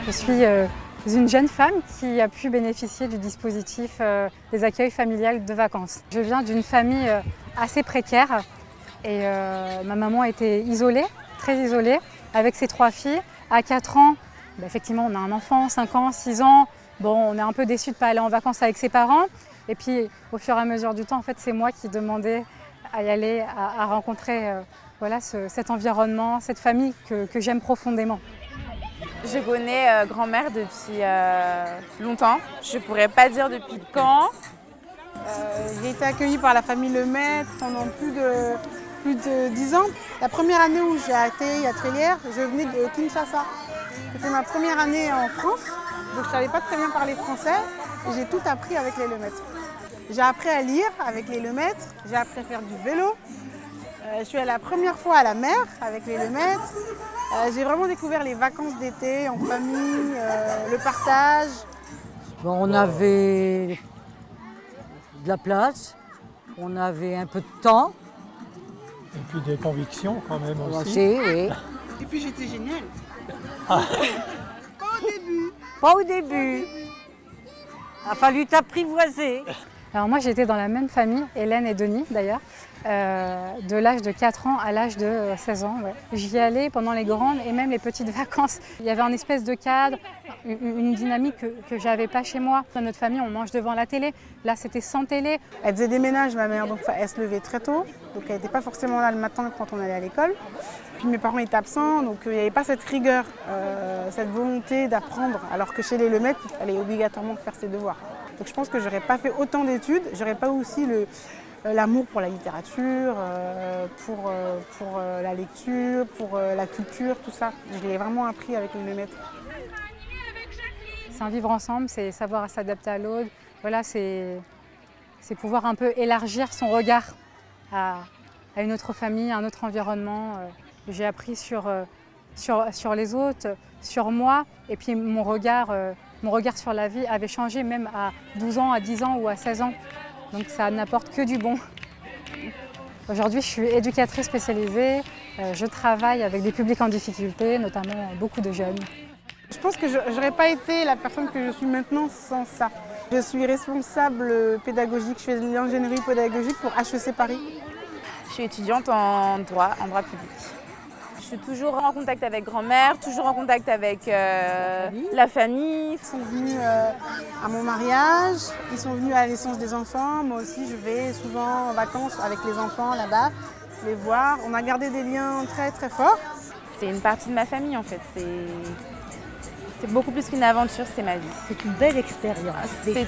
Je suis une jeune femme qui a pu bénéficier du dispositif des accueils familiales de vacances. Je viens d'une famille assez précaire et ma maman était isolée, très isolée, avec ses 3 filles. À 4 ans, effectivement, on a un enfant, 5 ans, 6 ans. Bon, on est un peu déçus de ne pas aller en vacances avec ses parents. Et puis, au fur et à mesure du temps, en fait, c'est moi qui demandais à y aller, à rencontrer voilà, cet environnement, cette famille que j'aime profondément. Je connais grand-mère depuis longtemps. Je ne pourrais pas dire depuis quand. J'ai été accueillie par la famille Lemaître pendant plus de 10 ans. La première année où j'ai été à Trélières, je venais de Kinshasa. C'était ma première année en France, donc je ne savais pas très bien parler français et j'ai tout appris avec les Lemaître. J'ai appris à lire avec les Lemaître, j'ai appris à faire du vélo. Je suis allée la première fois à la mer avec les Lemaître. J'ai vraiment découvert les vacances d'été en famille, le partage. Bon, on avait de la place, on avait un peu de temps. Et puis des convictions quand même aussi. Oui. Et puis j'étais géniale. Pas au début. Il a fallu t'apprivoiser. Alors moi j'étais dans la même famille, Hélène et Denis d'ailleurs, de l'âge de 4 ans à l'âge de 16 ans. Ouais. J'y allais pendant les grandes et même les petites vacances. Il y avait un espèce de cadre, une dynamique que je n'avais pas chez moi. Dans notre famille on mange devant la télé, là c'était sans télé. Elle faisait des ménages ma mère, donc elle se levait très tôt, donc elle n'était pas forcément là le matin quand on allait à l'école. Puis mes parents étaient absents, donc il n'y avait pas cette rigueur, cette volonté d'apprendre, alors que chez les Lemaître, il fallait obligatoirement faire ses devoirs. Donc je pense que je n'aurais pas fait autant d'études, je n'aurais pas aussi l'amour pour la littérature, pour la lecture, pour la culture, tout ça. Je l'ai vraiment appris avec les Lemaître. C'est un vivre ensemble, c'est savoir s'adapter à l'autre. Voilà, c'est pouvoir un peu élargir son regard à une autre famille, à un autre environnement. J'ai appris sur les autres, sur moi, et puis mon regard sur la vie avait changé même à 12 ans, à 10 ans ou à 16 ans. Donc ça n'apporte que du bon. Aujourd'hui, je suis éducatrice spécialisée. Je travaille avec des publics en difficulté, notamment beaucoup de jeunes. Je pense que je n'aurais pas été la personne que je suis maintenant sans ça. Je suis responsable pédagogique, je fais de l'ingénierie pédagogique pour HEC Paris. Je suis étudiante en droit public. Je suis toujours en contact avec grand-mère, toujours en contact avec la famille. Ils sont venus à mon mariage, ils sont venus à la naissance des enfants. Moi aussi, je vais souvent en vacances avec les enfants là-bas, les voir. On a gardé des liens très très forts. C'est une partie de ma famille en fait. C'est beaucoup plus qu'une aventure, c'est ma vie. C'est une belle expérience. C'est